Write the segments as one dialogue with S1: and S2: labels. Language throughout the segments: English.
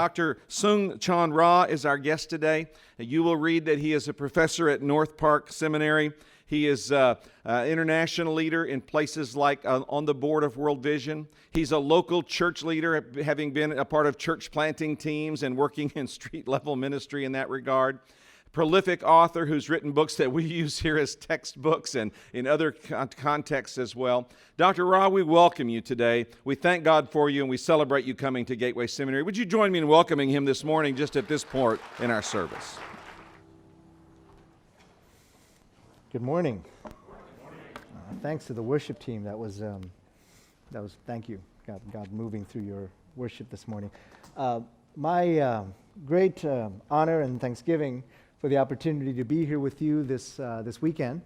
S1: Dr. Soong-Chan Rah is our guest today. You will read that he is a professor at North Park Seminary. He is an international leader in places like on the board of World Vision. He's a local church leader, having been a part of church planting teams and working in street-level ministry in that regard. Prolific author who's written books that we use here as textbooks and in other contexts as well. Dr. Rah, we welcome you today. We thank God for you, and we celebrate you coming to Gateway Seminary. Would you join me in welcoming him this morning just at this point in our service?
S2: Good morning. Thanks to the worship team. That was thank you. God moving through your worship this morning. My great honor and thanksgiving for the opportunity to be here with you this weekend.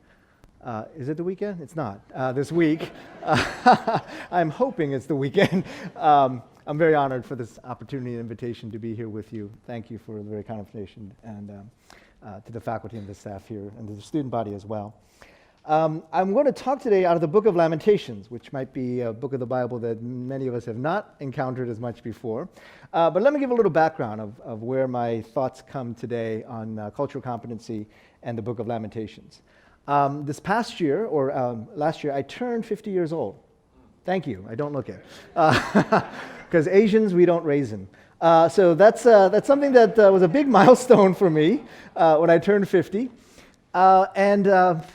S2: Is it the weekend? It's not. This week. I'm hoping it's the weekend. I'm very honored for this opportunity and invitation to be here with you. Thank you for the very kind invitation, and to the faculty and the staff here, and to the student body as well. I'm going to talk today out of the book of Lamentations, which might be a book of the Bible that many of us have not encountered as much before. But let me give a little background of where my thoughts come today on cultural competency and the book of Lamentations. This past year, or last year, I turned 50 years old. Thank you. I don't look it. Because Asians, we don't raisin. So that's something that was a big milestone for me when I turned 50. And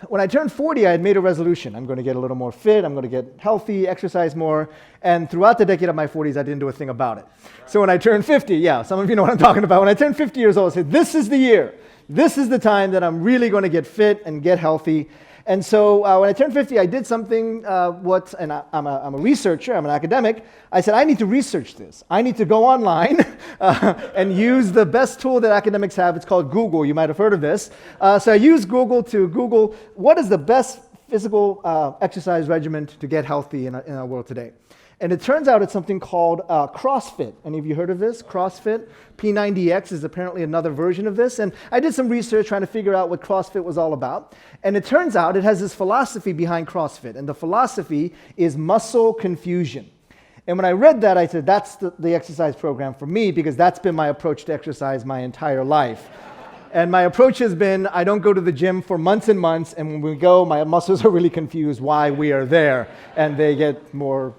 S2: when I turned 40, I had made a resolution. I'm going to get a little more fit. I'm going to get healthy, exercise more. And throughout the decade of my 40s, I didn't do a thing about it. So when I turned 50, yeah, some of you know what I'm talking about. When I turned 50 years old, I said, this is the year. This is the time that I'm really going to get fit and get healthy. And so when I turned 50, I did something, and I'm a researcher, I'm an academic. I said, I need to research this. I need to go online and use the best tool that academics have. It's called Google. You might have heard of this. So I used Google to Google what is the best physical exercise regimen to get healthy in our world today. And it turns out it's something called CrossFit. Any of you heard of this? CrossFit? P90X is apparently another version of this. And I did some research trying to figure out what CrossFit was all about. And it turns out it has this philosophy behind CrossFit. And the philosophy is muscle confusion. And when I read that, I said, that's the exercise program for me, because that's been my approach to exercise my entire life. And my approach has been, I don't go to the gym for months and months. And when we go, my muscles are really confused why we are there. And they get more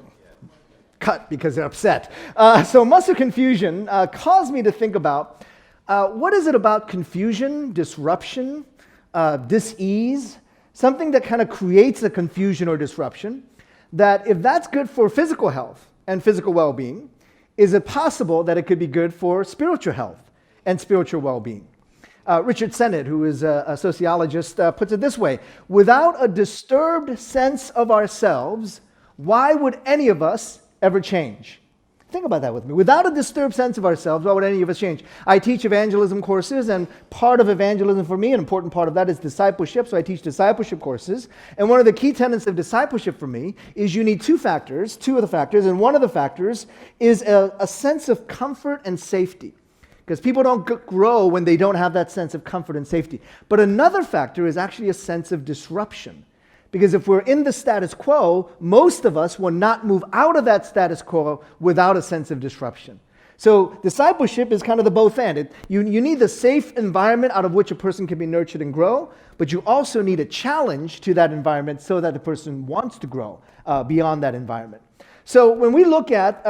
S2: cut because they're upset. So muscle confusion caused me to think about what is it about confusion, disruption, dis-ease, something that kind of creates a confusion or disruption, that if that's good for physical health and physical well-being, is it possible that it could be good for spiritual health and spiritual well-being? Richard Sennett, who is a sociologist, puts it this way: without a disturbed sense of ourselves, why would any of us ever change? Think about that with me. Without a disturbed sense of ourselves, why would any of us change? I teach evangelism courses, and part of evangelism for me, an important part of that, is discipleship. So I teach discipleship courses. And one of the key tenets of discipleship for me is you need two of the factors, and one of the factors is a sense of comfort and safety. Because people don't grow when they don't have that sense of comfort and safety. But another factor is actually a sense of disruption. Because if we're in the status quo, most of us will not move out of that status quo without a sense of disruption. So discipleship is kind of the both and. You need the safe environment out of which a person can be nurtured and grow, but you also need a challenge to that environment so that the person wants to grow beyond that environment. So when we look at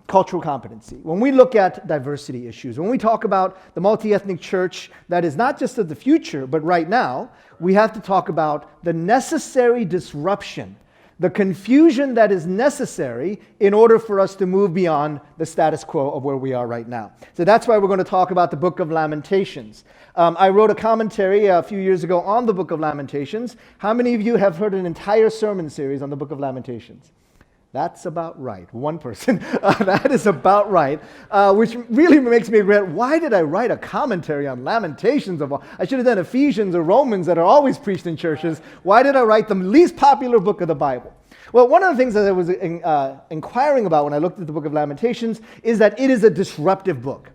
S2: cultural competency, when we look at diversity issues, when we talk about the multi-ethnic church that is not just of the future, but right now, we have to talk about the necessary disruption, the confusion that is necessary in order for us to move beyond the status quo of where we are right now. So that's why we're going to talk about the book of Lamentations. I wrote a commentary a few years ago on the book of Lamentations. How many of you have heard an entire sermon series on the book of Lamentations? That's about right. One person. That is about right. Which really makes me regret, why did I write a commentary on Lamentations? I should have done Ephesians or Romans that are always preached in churches. Why did I write the least popular book of the Bible? Well, one of the things that I was inquiring about when I looked at the book of Lamentations is that it is a disruptive book.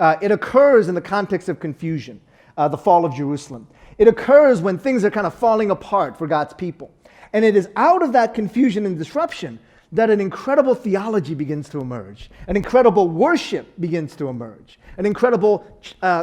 S2: It occurs in the context of confusion, the fall of Jerusalem. It occurs when things are kind of falling apart for God's people. And it is out of that confusion and disruption that an incredible theology begins to emerge, an incredible worship begins to emerge, an incredible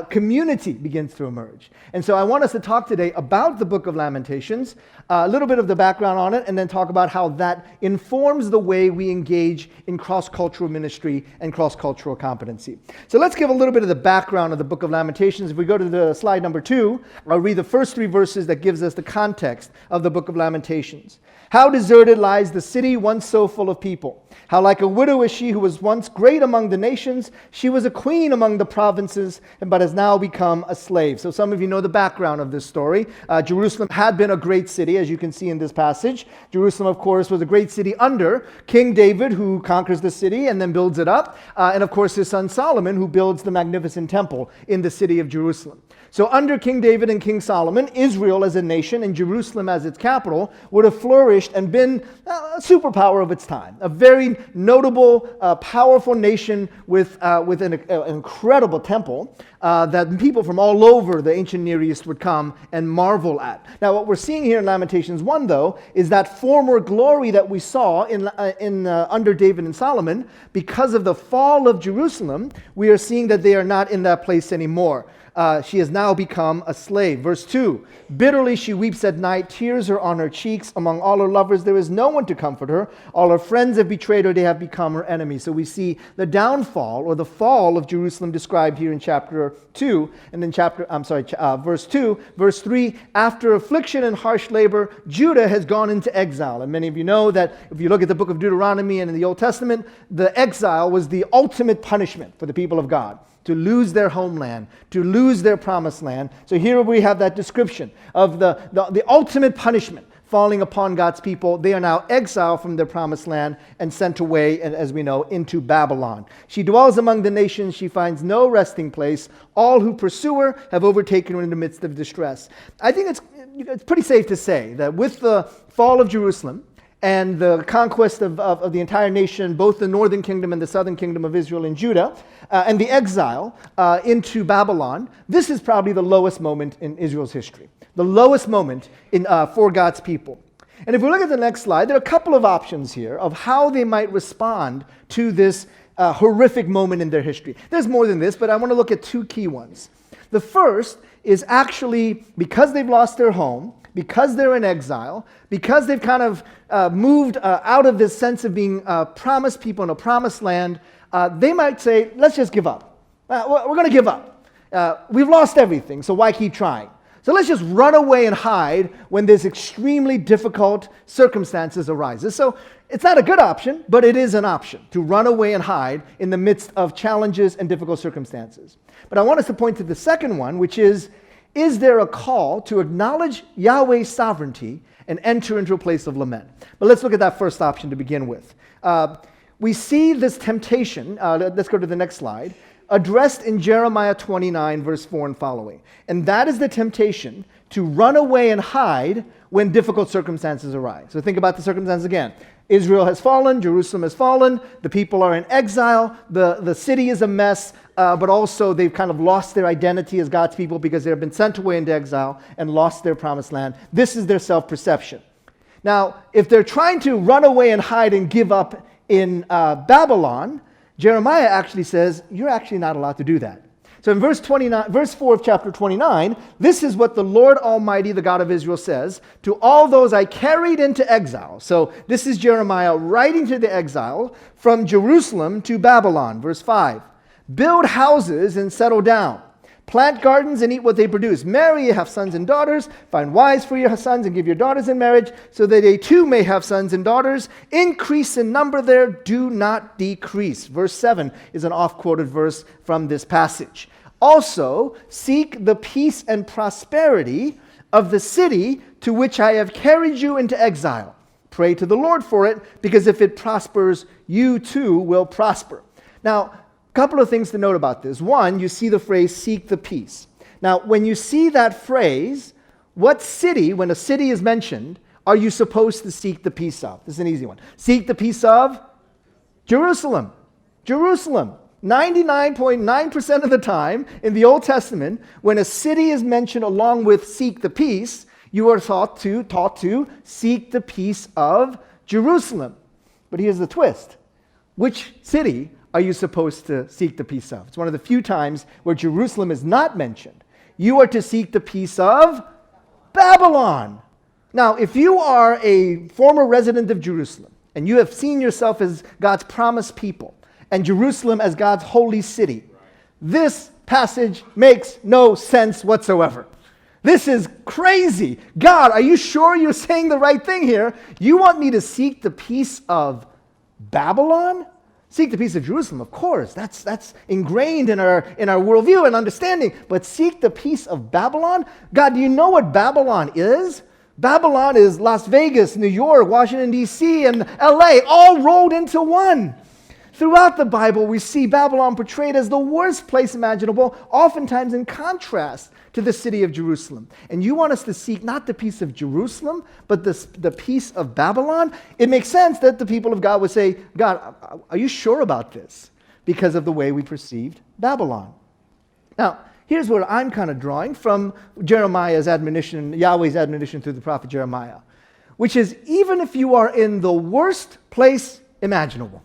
S2: community begins to emerge. And so I want us to talk today about the book of Lamentations, a little bit of the background on it, and then talk about how that informs the way we engage in cross-cultural ministry and cross-cultural competency. So let's give a little bit of the background of the book of Lamentations. If we go to the slide number 2, I'll read the first 3 verses that gives us the context of the book of Lamentations. How deserted lies the city once so full of people. How like a widow is she who was once great among the nations. She was a queen among the provinces, but has now become a slave. So some of you know the background of this story. Jerusalem had been a great city, as you can see in this passage. Jerusalem, of course, was a great city under King David, who conquers the city and then builds it up. And of course, his son Solomon, who builds the magnificent temple in the city of Jerusalem. So under King David and King Solomon, Israel as a nation and Jerusalem as its capital would have flourished and been a superpower of its time. A very notable, powerful nation with an incredible temple that people from all over the ancient Near East would come and marvel at. Now what we're seeing here in Lamentations 1, though, is that former glory that we saw under David and Solomon. Because of the fall of Jerusalem, we are seeing that they are not in that place anymore. She has now become a slave. Verse 2, bitterly she weeps at night, tears are on her cheeks. Among all her lovers there is no one to comfort her. All her friends have betrayed her, they have become her enemies. So we see the downfall or the fall of Jerusalem described here in chapter 2. And then verse 2, verse 3, after affliction and harsh labor, Judah has gone into exile. And many of you know that if you look at the book of Deuteronomy and in the Old Testament, the exile was the ultimate punishment for the people of God. To lose their homeland, to lose their promised land. So here we have that description of the ultimate punishment falling upon God's people. They are now exiled from their promised land and sent away, and as we know, into Babylon. She dwells among the nations. She finds no resting place. All who pursue her have overtaken her in the midst of distress. I think it's pretty safe to say that with the fall of Jerusalem, and the conquest of the entire nation, both the northern kingdom and the southern kingdom of Israel and Judah, and the exile into Babylon, this is probably the lowest moment in Israel's history. The lowest moment for God's people. And if we look at the next slide, there are a couple of options here of how they might respond to this horrific moment in their history. There's more than this, but I want to look at 2 key ones. The first is actually because they've lost their home, because they're in exile, because they've kind of moved out of this sense of being promised people in a promised land, they might say, let's just give up. We're going to give up. We've lost everything, so why keep trying? So let's just run away and hide when this extremely difficult circumstances arises. So it's not a good option, but it is an option to run away and hide in the midst of challenges and difficult circumstances. But I want us to point to the second one, which is there a call to acknowledge Yahweh's sovereignty and enter into a place of lament? But let's look at that first option to begin with. We see this temptation, let's go to the next slide, addressed in Jeremiah 29, verse 4 and following. And that is the temptation to run away and hide when difficult circumstances arise. So think about the circumstances again. Israel has fallen, Jerusalem has fallen, the people are in exile, the city is a mess, but also they've kind of lost their identity as God's people because they've been sent away into exile and lost their promised land. This is their self-perception. Now, if they're trying to run away and hide and give up in Babylon, Jeremiah actually says, you're actually not allowed to do that. So in verse 4 of chapter 29, this is what the Lord Almighty, the God of Israel, says to all those I carried into exile. So this is Jeremiah writing to the exile from Jerusalem to Babylon. Verse 5, build houses and settle down. Plant gardens and eat what they produce. Marry, have sons and daughters. Find wives for your sons and give your daughters in marriage, so that they too may have sons and daughters. Increase in number there, do not decrease. Verse 7 is an oft-quoted verse from this passage. Also, seek the peace and prosperity of the city to which I have carried you into exile. Pray to the Lord for it, because if it prospers, you too will prosper. Now, a couple of things to note about this. One, you see the phrase, seek the peace. Now, when you see that phrase, what city, when a city is mentioned, are you supposed to seek the peace of? This is an easy one. Seek the peace of Jerusalem. Jerusalem. 99.9% of the time in the Old Testament, when a city is mentioned along with seek the peace, you are taught to seek the peace of Jerusalem. But here's the twist. Which city are you supposed to seek the peace of? It's one of the few times where Jerusalem is not mentioned. You are to seek the peace of Babylon. Now, if you are a former resident of Jerusalem, and you have seen yourself as God's promised people, and Jerusalem as God's holy city, this passage makes no sense whatsoever. This is crazy. God, are you sure you're saying the right thing here? You want me to seek the peace of Babylon? Seek the peace of Jerusalem, of course. That's ingrained in our worldview and understanding. But seek the peace of Babylon? God, do you know what Babylon is? Babylon is Las Vegas, New York, Washington, D.C., and L.A., all rolled into one. Throughout the Bible, we see Babylon portrayed as the worst place imaginable, oftentimes in contrast to the city of Jerusalem. And you want us to seek not the peace of Jerusalem, but the peace of Babylon? It makes sense that the people of God would say, God, are you sure about this? Because of the way we perceived Babylon. Now, here's where I'm kind of drawing from Jeremiah's admonition, Yahweh's admonition through the prophet Jeremiah, which is even if you are in the worst place imaginable,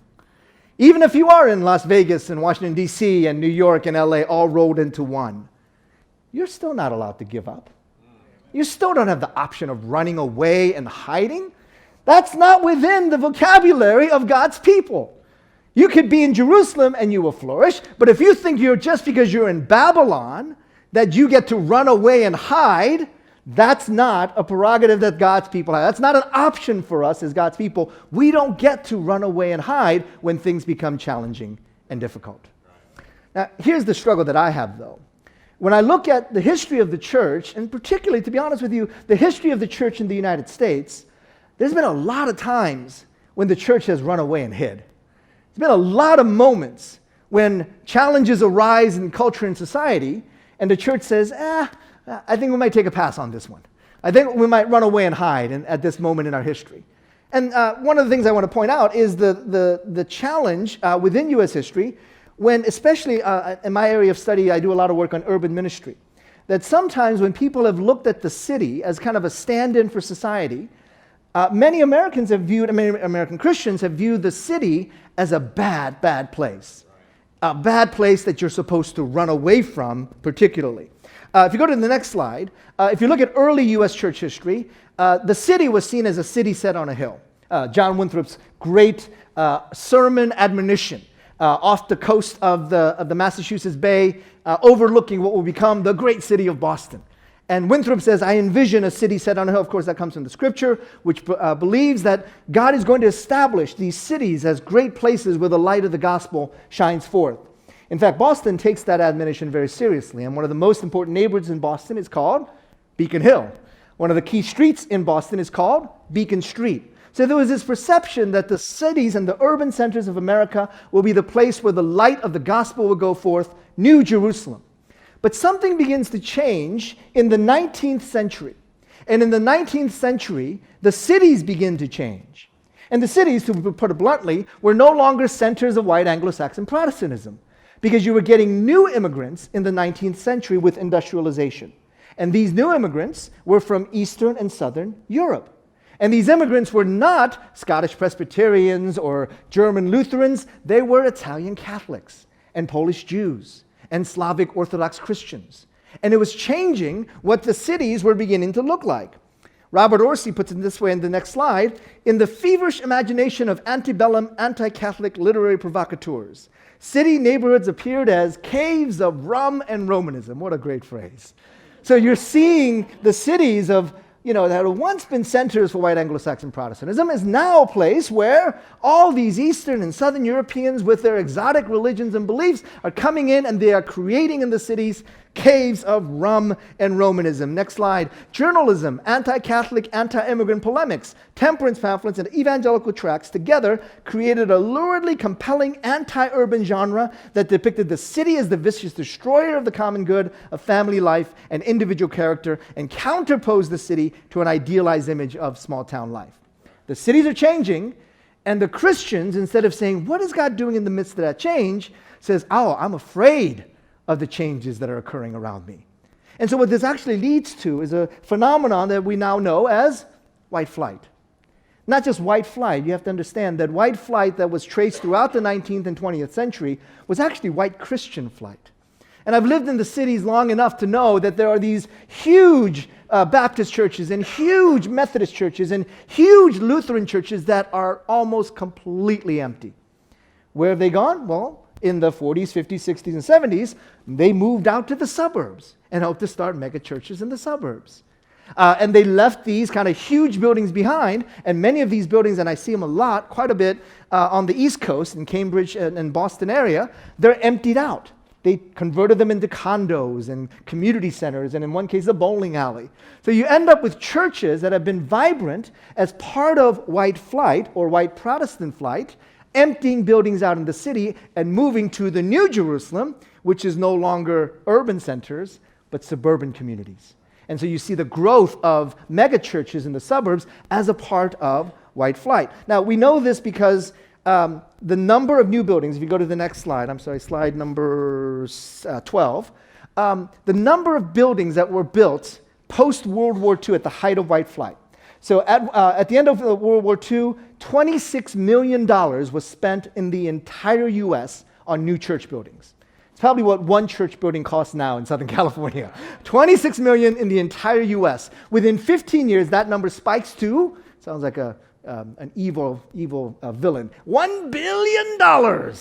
S2: even if you are in Las Vegas and Washington, D.C. and New York and L.A. all rolled into one, you're still not allowed to give up. You still don't have the option of running away and hiding. That's not within the vocabulary of God's people. You could be in Jerusalem and you will flourish, but if you think you're just because you're in Babylon that you get to run away and hide, that's not a prerogative that God's people have. That's not an option for us as God's people. We don't get to run away and hide when things become challenging and difficult. Now, here's the struggle that I have, though. When I look at the history of the church, and particularly, to be honest with you, the history of the church in the United States, there's been a lot of times when the church has run away and hid. There's been a lot of moments when challenges arise in culture and society, and the church says, I think we might take a pass on this one. I think we might run away and hide at this moment in our history. And one of the things I want to point out is the challenge within U.S. history when, especially in my area of study, I do a lot of work on urban ministry, that sometimes when people have looked at the city as kind of a stand-in for society, many American Christians have viewed the city as a bad place. A bad place that you're supposed to run away from, particularly. If you go to the next slide, if you look at early U.S. church history, the city was seen as a city set on a hill. John Winthrop's great sermon admonition off the coast of the Massachusetts Bay, overlooking what will become the great city of Boston. And Winthrop says, I envision a city set on a hill. Of course, that comes from the scripture, which believes that God is going to establish these cities as great places where the light of the gospel shines forth. In fact, Boston takes that admonition very seriously, and one of the most important neighborhoods in Boston is called Beacon Hill. One of the key streets in Boston is called Beacon Street. So there was this perception that the cities and the urban centers of America will be the place where the light of the gospel will go forth, New Jerusalem. But something begins to change in the 19th century. And in the 19th century, the cities begin to change. And the cities, to put it bluntly, were no longer centers of white Anglo-Saxon Protestantism, because you were getting new immigrants in the 19th century with industrialization. And these new immigrants were from Eastern and Southern Europe. And these immigrants were not Scottish Presbyterians or German Lutherans. They were Italian Catholics and Polish Jews and Slavic Orthodox Christians. And it was changing what the cities were beginning to look like. Robert Orsi puts it this way in the next slide: in the feverish imagination of antebellum anti-Catholic literary provocateurs, city neighborhoods appeared as caves of rum and Romanism. What a great phrase. So you're seeing the cities of, that had once been centers for white Anglo-Saxon Protestantism is now a place where all these Eastern and Southern Europeans with their exotic religions and beliefs are coming in, and they are creating in the cities caves of rum and Romanism. Next slide. Journalism, anti-Catholic, anti-immigrant polemics, temperance pamphlets, and evangelical tracts together created a luridly compelling anti-urban genre that depicted the city as the vicious destroyer of the common good, of family life, and individual character, and counterposed the city to an idealized image of small-town life. The cities are changing, and the Christians, instead of saying, what is God doing in the midst of that change, says, I'm afraid of the changes that are occurring around me. And so what this actually leads to is a phenomenon that we now know as white flight. Not just white flight. You have to understand that white flight that was traced throughout the 19th and 20th century was actually white Christian flight. And I've lived in the cities long enough to know that there are these huge Baptist churches and huge Methodist churches and huge Lutheran churches that are almost completely empty. Where have they gone? Well, in the 40s, 50s, 60s, and 70s, they moved out to the suburbs and helped to start mega churches in the suburbs. And they left these kind of huge buildings behind, and many of these buildings, and I see them a lot, quite a bit, on the East Coast, in Cambridge and Boston area, they're emptied out. They converted them into condos and community centers, and in one case, a bowling alley. So you end up with churches that have been vibrant as part of white flight, or white Protestant flight, emptying buildings out in the city and moving to the New Jerusalem, which is no longer urban centers, but suburban communities. And so you see the growth of mega churches in the suburbs as a part of white flight. Now, we know this because the number of new buildings, if you go to the next slide, slide number 12, the number of buildings that were built post-World War II at the height of white flight. So at the end of World War II, $26 million was spent in the entire U.S. on new church buildings. It's probably what one church building costs now in Southern California. $26 million in the entire U.S. Within 15 years, that number spikes to, sounds like an evil villain, $1 billion.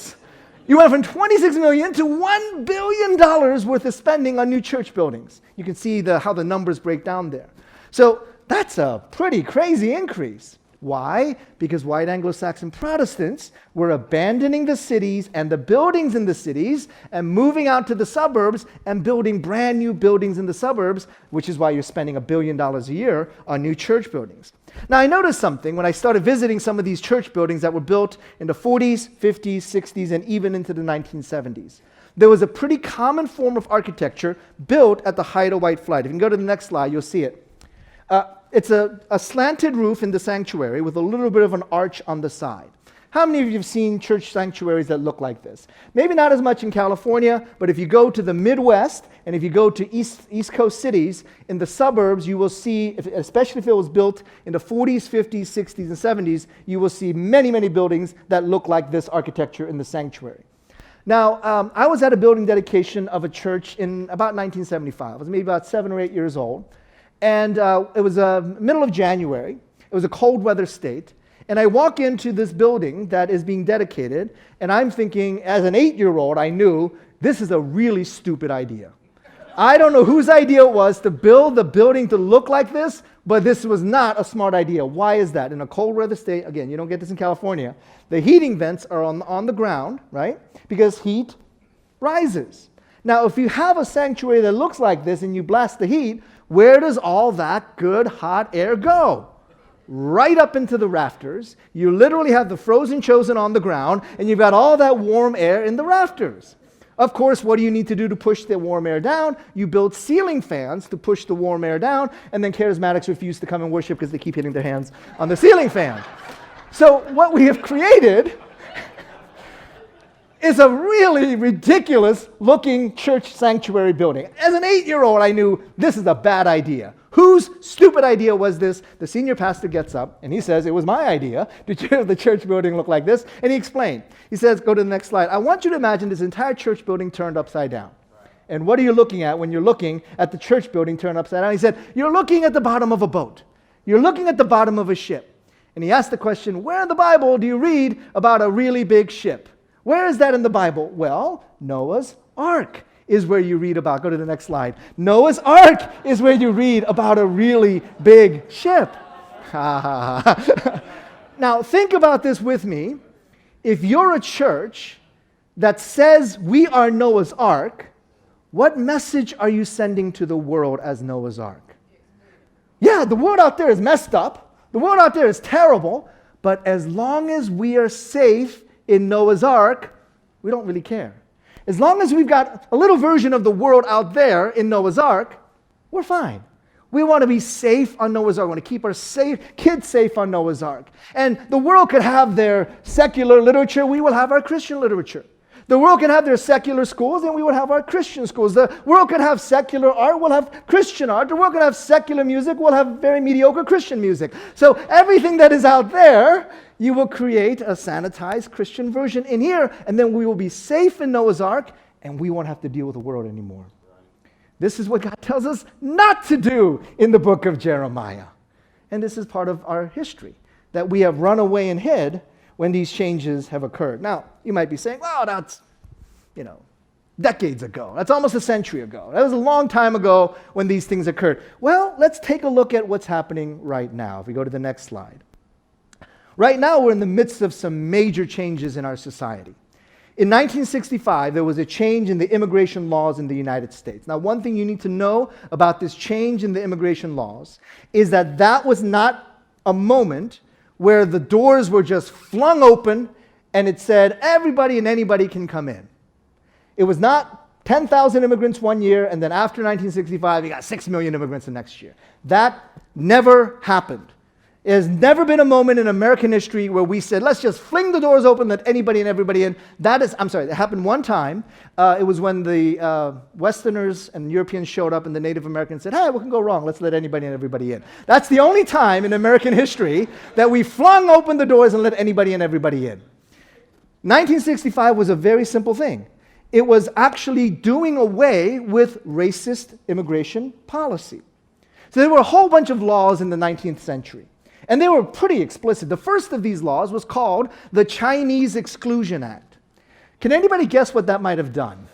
S2: You went from $26 million to $1 billion worth of spending on new church buildings. You can see how the numbers break down there. So that's a pretty crazy increase. Why? Because white Anglo-Saxon Protestants were abandoning the cities and the buildings in the cities and moving out to the suburbs and building brand new buildings in the suburbs, which is why you're spending $1 billion a year on new church buildings. Now, I noticed something when I started visiting some of these church buildings that were built in the 40s, 50s, 60s, and even into the 1970s. There was a pretty common form of architecture built at the height of white flight. If you can go to the next slide, you'll see it. It's a slanted roof in the sanctuary with a little bit of an arch on the side. How many of you have seen church sanctuaries that look like this? Maybe not as much in California, but if you go to the Midwest and if you go to East Coast cities, in the suburbs, you will see, especially if it was built in the 40s, 50s, 60s, and 70s, you will see many, many buildings that look like this architecture in the sanctuary. Now, I was at a building dedication of a church in about 1975. I was maybe about 7 or 8 years old. And it was middle of January. It was a cold weather state. And I walk into this building that is being dedicated, and I'm thinking, as an 8-year-old, I knew this is a really stupid idea. I don't know whose idea it was to build the building to look like this, but this was not a smart idea. Why is that? In a cold weather state, again, you don't get this in California, the heating vents are on the ground, right? Because heat rises. Now, if you have a sanctuary that looks like this and you blast the heat, where does all that good hot air go? Right up into the rafters. You literally have the frozen chosen on the ground, and you've got all that warm air in the rafters. Of course, what do you need to do to push the warm air down? You build ceiling fans to push the warm air down, and then charismatics refuse to come and worship because they keep hitting their hands on the ceiling fan. So what we have created is a really ridiculous looking church sanctuary building. As an 8-year-old, I knew this is a bad idea. Whose stupid idea was this? The senior pastor gets up and he says, it was my idea to have the church building look like this. And he explained. He says, go to the next slide. I want you to imagine this entire church building turned upside down. And what are you looking at when you're looking at the church building turned upside down? He said, you're looking at the bottom of a boat. You're looking at the bottom of a ship. And he asked the question, where in the Bible do you read about a really big ship? Where is that in the Bible? Well, Noah's Ark is where you read about. Go to the next slide. Noah's Ark is where you read about a really big ship. Now, think about this with me. If you're a church that says we are Noah's Ark, what message are you sending to the world as Noah's Ark? Yeah, the world out there is messed up. The world out there is terrible. But as long as we are safe in Noah's Ark, we don't really care. As long as we've got a little version of the world out there in Noah's Ark, we're fine. We want to be safe on Noah's Ark. We want to keep our kids safe on Noah's Ark. And the world could have their secular literature. We will have our Christian literature. The world can have their secular schools, and we would have our Christian schools. The world can have secular art, we'll have Christian art. The world can have secular music, we'll have very mediocre Christian music. So everything that is out there, you will create a sanitized Christian version in here, and then we will be safe in Noah's Ark, and we won't have to deal with the world anymore. This is what God tells us not to do in the book of Jeremiah. And this is part of our history, that we have run away and hid when these changes have occurred. Now, you might be saying, well, that's, decades ago. That's almost a century ago. That was a long time ago when these things occurred. Well, let's take a look at what's happening right now. If we go to the next slide. Right now, we're in the midst of some major changes in our society. In 1965, there was a change in the immigration laws in the United States. Now, one thing you need to know about this change in the immigration laws is that that was not a moment where the doors were just flung open and it said everybody and anybody can come in. It was not 10,000 immigrants one year, and then after 1965, you got 6 million immigrants the next year. That never happened. It has never been a moment in American history where we said, let's just fling the doors open, let anybody and everybody in. It happened one time. It was when the Westerners and Europeans showed up and the Native Americans said, hey, what can go wrong? Let's let anybody and everybody in. That's the only time in American history that we flung open the doors and let anybody and everybody in. 1965 was a very simple thing. It was actually doing away with racist immigration policy. So there were a whole bunch of laws in the 19th century. And they were pretty explicit. The first of these laws was called the Chinese Exclusion Act. Can anybody guess what that might have done?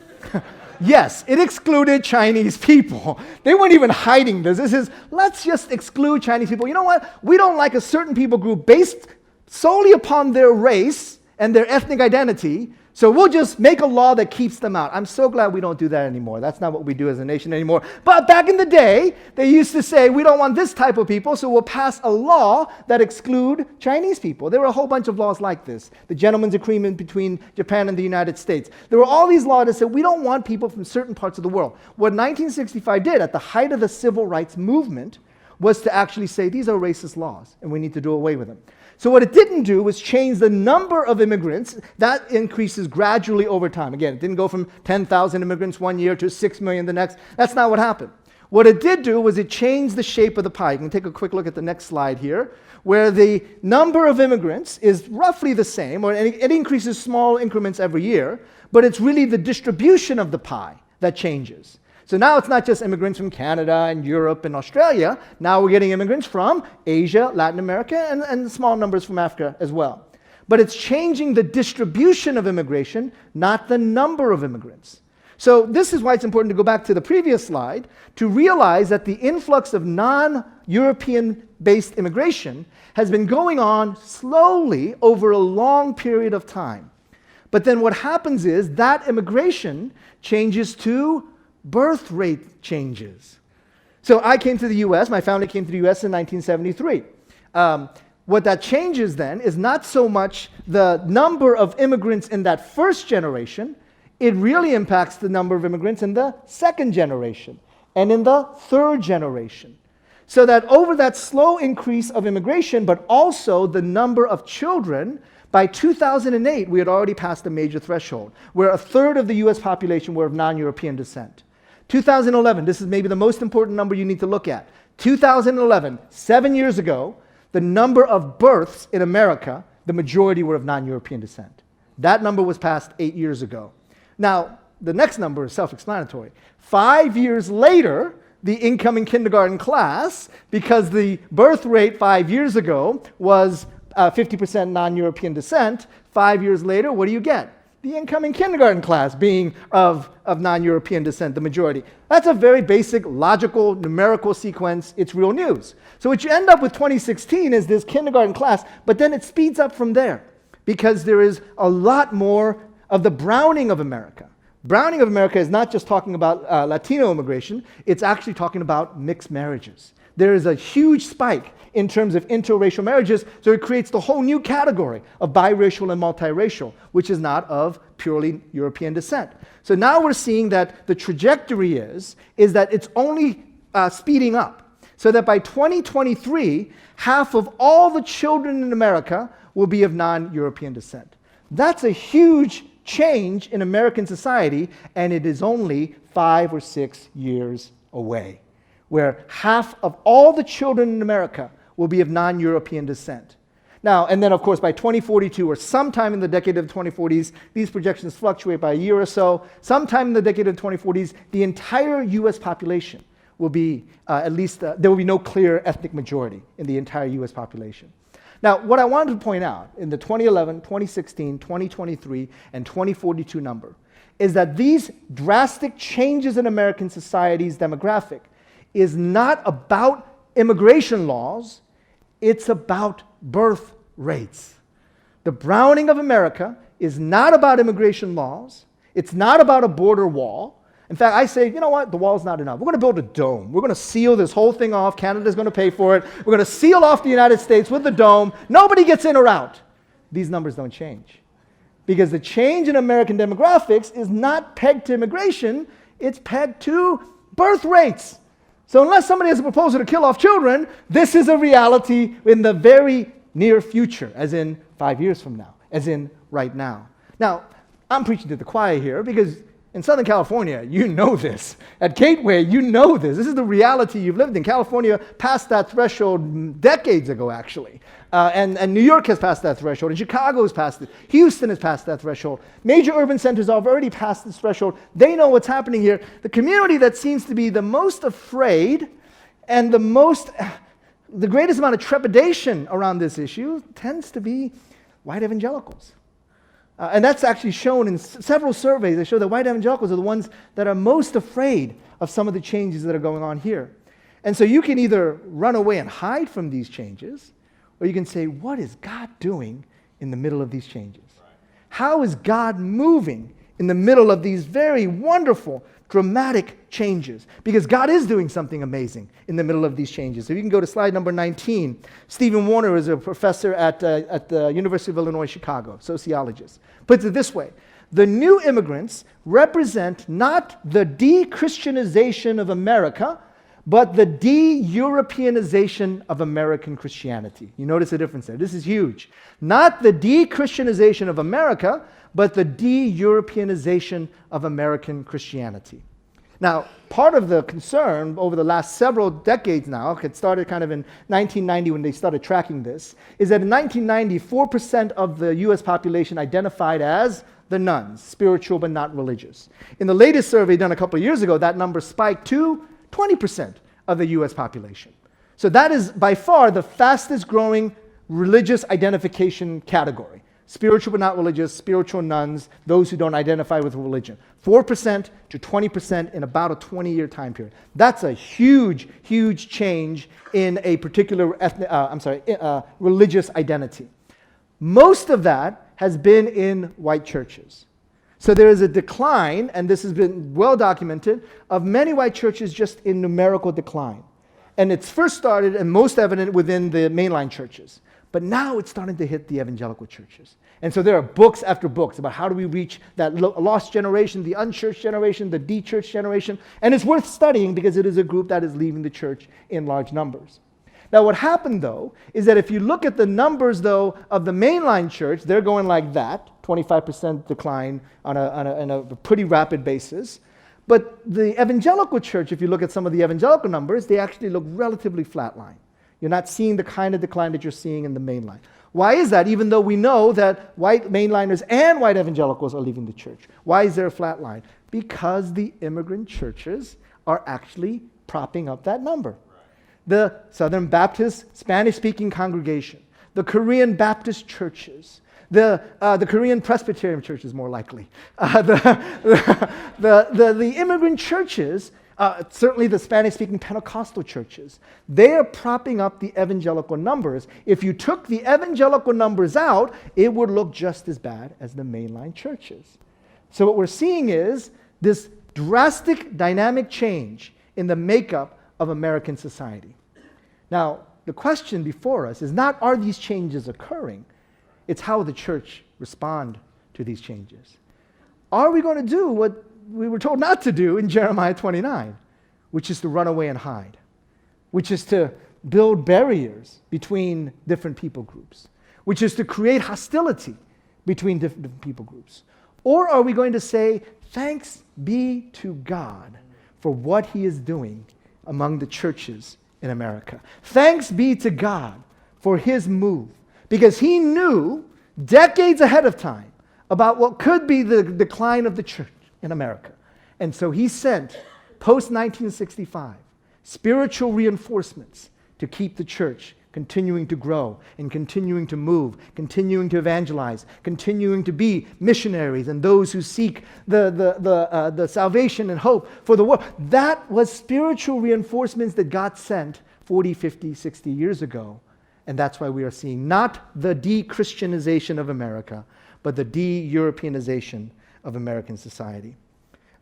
S2: Yes, it excluded Chinese people. They weren't even hiding this. This is, let's just exclude Chinese people. You know what? We don't like a certain people group based solely upon their race and their ethnic identity, so we'll just make a law that keeps them out. I'm so glad we don't do that anymore. That's not what we do as a nation anymore. But back in the day, they used to say, we don't want this type of people, so we'll pass a law that exclude Chinese people. There were a whole bunch of laws like this. The Gentleman's Agreement between Japan and the United States. There were all these laws that said, we don't want people from certain parts of the world. What 1965 did, at the height of the civil rights movement, was to actually say, these are racist laws, and we need to do away with them. So what it didn't do was change the number of immigrants. That increases gradually over time. Again, it didn't go from 10,000 immigrants one year to 6 million the next. That's not what happened. What it did do was it changed the shape of the pie. You can take a quick look at the next slide here, where the number of immigrants is roughly the same, or it increases small increments every year, but it's really the distribution of the pie that changes. So now it's not just immigrants from Canada and Europe and Australia. Now we're getting immigrants from Asia, Latin America, and small numbers from Africa as well. But it's changing the distribution of immigration, not the number of immigrants. So this is why it's important to go back to the previous slide to realize that the influx of non-European-based immigration has been going on slowly over a long period of time. But then what happens is that immigration changes to birth rate changes. So I came to the U.S., my family came to the U.S. in 1973. What that changes then is not so much the number of immigrants in that first generation, it really impacts the number of immigrants in the second generation and in the third generation. So that over that slow increase of immigration, but also the number of children, by 2008, we had already passed a major threshold, where a third of the U.S. population were of non-European descent. 2011, this is maybe the most important number you need to look at. 2011, 7 years ago, the number of births in America, the majority were of non-European descent. That number was passed 8 years ago. Now, the next number is self-explanatory. 5 years later, the incoming kindergarten class, because the birth rate 5 years ago was 50% non-European descent, 5 years later, what do you get? The incoming kindergarten class being of non-European descent, the majority. That's a very basic, logical, numerical sequence. It's real news. So what you end up with 2016 is this kindergarten class, but then it speeds up from there because there is a lot more of the browning of America. Browning of America is not just talking about Latino immigration, it's actually talking about mixed marriages. There is a huge spike in terms of interracial marriages, so it creates the whole new category of biracial and multiracial, which is not of purely European descent. So now we're seeing that the trajectory is that it's only speeding up, so that by 2023, half of all the children in America will be of non-European descent. That's a huge change in American society, and it is only 5 or 6 years away, where half of all the children in America will be of non-European descent. Now, and then of course by 2042 or sometime in the decade of the 2040s, these projections fluctuate by a year or so, sometime in the decade of the 2040s, the entire US population will be there will be no clear ethnic majority in the entire US population. Now, what I wanted to point out in the 2011, 2016, 2023, and 2042 number is that these drastic changes in American society's demographic is not about immigration laws, it's about birth rates. The browning of America is not about immigration laws. It's not about a border wall. In fact, I say, you know what? The wall's not enough. We're going to build a dome. We're going to seal this whole thing off. Canada's going to pay for it. We're going to seal off the United States with the dome. Nobody gets in or out. These numbers don't change. Because the change in American demographics is not pegged to immigration. It's pegged to birth rates. So unless somebody has a proposal to kill off children, this is a reality in the very near future, as in 5 years from now, as in right now. Now, I'm preaching to the choir here because in Southern California, you know this. At Gateway, you know this. This is the reality you've lived in. California passed that threshold decades ago, actually. And New York has passed that threshold, and Chicago has passed it. Houston has passed that threshold. Major urban centers have already passed this threshold. They know what's happening here. The community that seems to be the most afraid and the greatest amount of trepidation around this issue tends to be white evangelicals. And that's actually shown in several surveys that show that white evangelicals are the ones that are most afraid of some of the changes that are going on here. And so you can either run away and hide from these changes, or you can say, what is God doing in the middle of these changes? How is God moving in the middle of these very wonderful, dramatic changes? Because God is doing something amazing in the middle of these changes. So you can go to slide number 19. Stephen Warner is a professor at the University of Illinois, Chicago, sociologist. Puts it this way: the new immigrants represent not the de-Christianization of America, but the de-Europeanization of American Christianity. You notice the difference there. This is huge. Not the de-Christianization of America, but the de-Europeanization of American Christianity. Now, part of the concern over the last several decades now, it started kind of in 1990 when they started tracking this, is that in 1990, 4% of the US population identified as the nuns, spiritual but not religious. In the latest survey done a couple of years ago, that number spiked to 20% of the US population. So that is by far the fastest growing religious identification category. Spiritual but not religious, spiritual nuns, those who don't identify with religion. 4% to 20% in about a 20-year time period. That's a huge, huge change in a particular religious identity. Most of that has been in white churches. So there is a decline, and this has been well documented, of many white churches just in numerical decline. And it's first started and most evident within the mainline churches. But now it's starting to hit the evangelical churches. And so there are books after books about how do we reach that lost generation, the unchurched generation, the de-churched generation. And it's worth studying because it is a group that is leaving the church in large numbers. Now what happened, though, is that if you look at the numbers, though, of the mainline church, they're going like that, 25% decline on a pretty rapid basis. But the evangelical church, if you look at some of the evangelical numbers, they actually look relatively flatline. You're not seeing the kind of decline that you're seeing in the mainline. Why is that, even though we know that white mainliners and white evangelicals are leaving the church? Why is there a flat line? Because the immigrant churches are actually propping up that number. The Southern Baptist, Spanish-speaking congregation, the Korean Baptist churches, the Korean Presbyterian churches, more likely, the immigrant churches, certainly the Spanish-speaking Pentecostal churches, they are propping up the evangelical numbers. If you took the evangelical numbers out, it would look just as bad as the mainline churches. So what we're seeing is this drastic dynamic change in the makeup of American society. Now, the question before us is not, are these changes occurring? It's how the church respond to these changes. Are we going to do what we were told not to do in Jeremiah 29, which is to run away and hide, which is to build barriers between different people groups, which is to create hostility between different people groups? Or are we going to say, thanks be to God for what he is doing among the churches in America? Thanks be to God for his move, because he knew decades ahead of time about what could be the decline of the church in America. And so he sent, post-1965, spiritual reinforcements to keep the church continuing to grow and continuing to move, continuing to evangelize, continuing to be missionaries and those who seek the salvation and hope for the world. That was spiritual reinforcements that God sent 40, 50, 60 years ago. And that's why we are seeing not the de-Christianization of America, but the de-Europeanization of American society.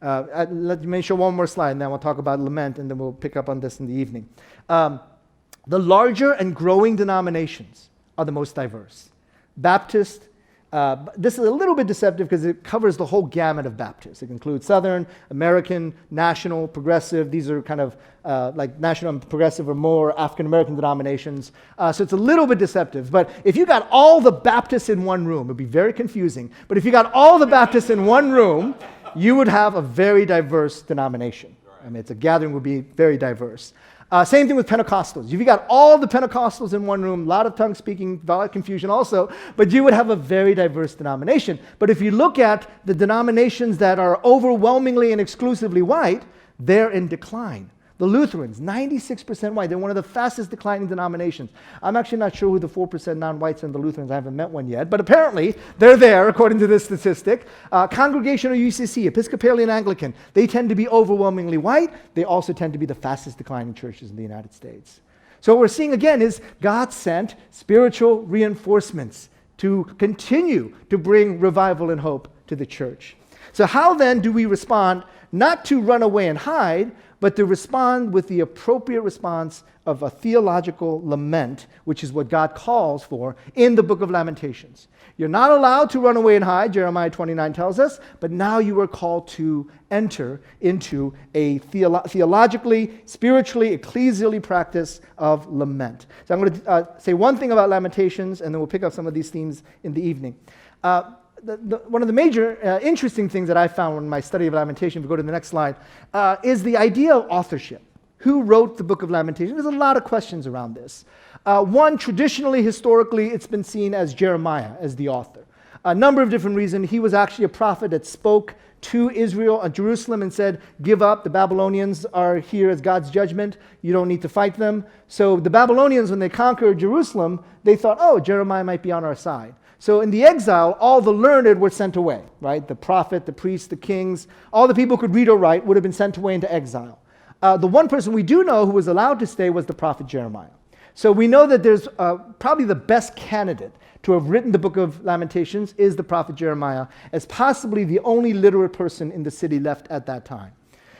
S2: Let me show one more slide, and then we'll talk about lament, and then we'll pick up on this in the evening. The larger and growing denominations are the most diverse. Baptist, this is a little bit deceptive because it covers the whole gamut of Baptists. It includes Southern, American, National, Progressive. These are kind of like National and Progressive or more African-American denominations. So it's a little bit deceptive. But if you got all the Baptists in one room, it would be very confusing. But if you got all the Baptists in one room, you would have a very diverse denomination. I mean, a gathering would be very diverse. Same thing with Pentecostals. If you got all the Pentecostals in one room, a lot of tongue speaking, a lot of confusion also, but you would have a very diverse denomination. But if you look at the denominations that are overwhelmingly and exclusively white, they're in decline. The Lutherans, 96% white. They're one of the fastest declining denominations. I'm actually not sure who the 4% non-whites are in the Lutherans. I haven't met one yet. But apparently, they're there, according to this statistic. Congregational UCC, Episcopalian Anglican, they tend to be overwhelmingly white. They also tend to be the fastest declining churches in the United States. So what we're seeing again is God sent spiritual reinforcements to continue to bring revival and hope to the church. So how then do we respond, not to run away and hide, but to respond with the appropriate response of a theological lament, which is what God calls for in the book of Lamentations. You're not allowed to run away and hide, Jeremiah 29 tells us, but now you are called to enter into a theologically, spiritually, ecclesially practice of lament. So I'm going to say one thing about Lamentations, and then we'll pick up some of these themes in the evening. One of the major interesting things that I found in my study of Lamentation, if we go to the next slide, is the idea of authorship. Who wrote the book of Lamentation? There's a lot of questions around this. One, traditionally, historically, it's been seen as Jeremiah as the author. A number of different reasons. He was actually a prophet that spoke to Israel and Jerusalem and said, give up, the Babylonians are here as God's judgment, you don't need to fight them. So the Babylonians, when they conquered Jerusalem, they thought, oh, Jeremiah might be on our side. So in the exile, all the learned were sent away, right? The prophet, the priest, the kings, all the people who could read or write would have been sent away into exile. The one person we do know who was allowed to stay was the prophet Jeremiah. So we know that there's probably the best candidate to have written the book of Lamentations is the prophet Jeremiah, as possibly the only literate person in the city left at that time.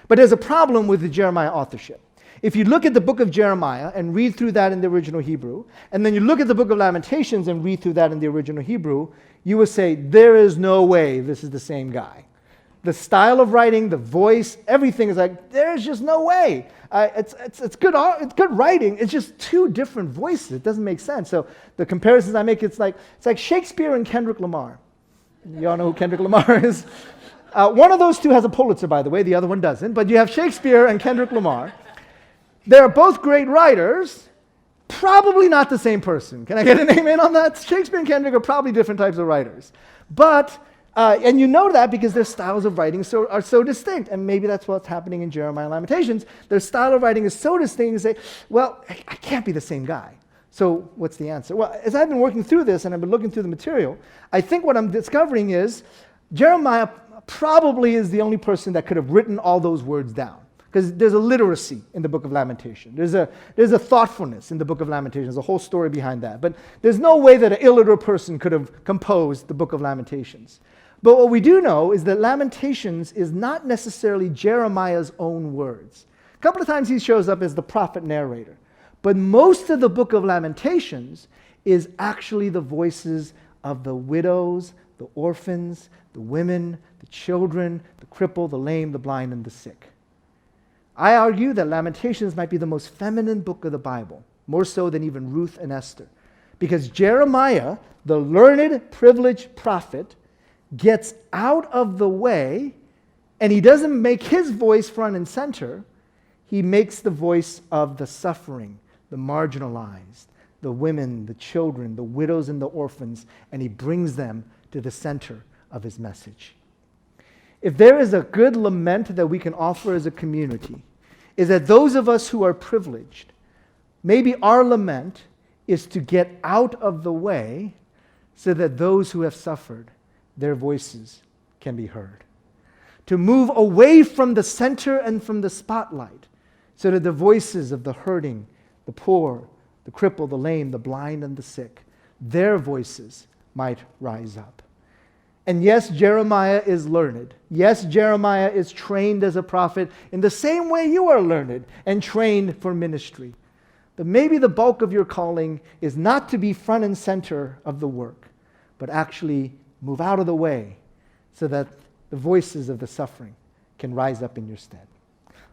S2: But there's a problem with the Jeremiah authorship. If you look at the book of Jeremiah and read through that in the original Hebrew, and then you look at the book of Lamentations and read through that in the original Hebrew, you will say, there is no way this is the same guy. The style of writing, the voice, everything is like, there's just no way. It's good writing. It's just two different voices. It doesn't make sense. So the comparisons I make, it's like Shakespeare and Kendrick Lamar. You all know who Kendrick Lamar is? One of those two has a Pulitzer, by the way. The other one doesn't. But you have Shakespeare and Kendrick Lamar. They're both great writers, probably not the same person. Can I get an amen on that? Shakespeare and Kendrick are probably different types of writers. But, and you know that because their styles of writing are so distinct. And maybe that's what's happening in Jeremiah and Lamentations. Their style of writing is so distinct, you say, well, I can't be the same guy. So what's the answer? Well, as I've been working through this and I've been looking through the material, I think what I'm discovering is Jeremiah probably is the only person that could have written all those words down. Because there's a literacy in the book of Lamentation. There's a thoughtfulness in the book of Lamentation. There's a whole story behind that. But there's no way that an illiterate person could have composed the book of Lamentations. But what we do know is that Lamentations is not necessarily Jeremiah's own words. A couple of times he shows up as the prophet narrator. But most of the book of Lamentations is actually the voices of the widows, the orphans, the women, the children, the crippled, the lame, the blind, and the sick. I argue that Lamentations might be the most feminine book of the Bible, more so than even Ruth and Esther. Because Jeremiah, the learned, privileged prophet, gets out of the way, and he doesn't make his voice front and center. He makes the voice of the suffering, the marginalized, the women, the children, the widows, and the orphans, and he brings them to the center of his message. If there is a good lament that we can offer as a community, is that those of us who are privileged, maybe our lament is to get out of the way so that those who have suffered, their voices can be heard. To move away from the center and from the spotlight so that the voices of the hurting, the poor, the crippled, the lame, the blind, and the sick, their voices might rise up. And yes, Jeremiah is learned. Yes, Jeremiah is trained as a prophet in the same way you are learned and trained for ministry. But maybe the bulk of your calling is not to be front and center of the work, but actually move out of the way so that the voices of the suffering can rise up in your stead.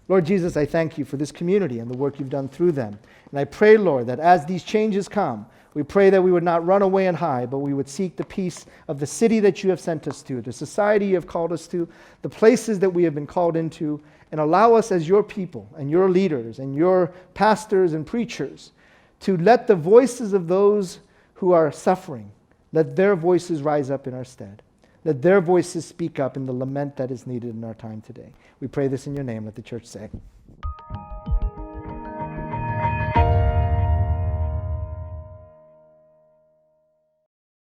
S2: Lord Jesus, I thank you for this community and the work you've done through them. And I pray, Lord, that as these changes come, we pray that we would not run away and hide, but we would seek the peace of the city that you have sent us to, the society you have called us to, the places that we have been called into, and allow us as your people and your leaders and your pastors and preachers to let the voices of those who are suffering, let their voices rise up in our stead. Let their voices speak up in the lament that is needed in our time today. We pray this in your name. Let the church say.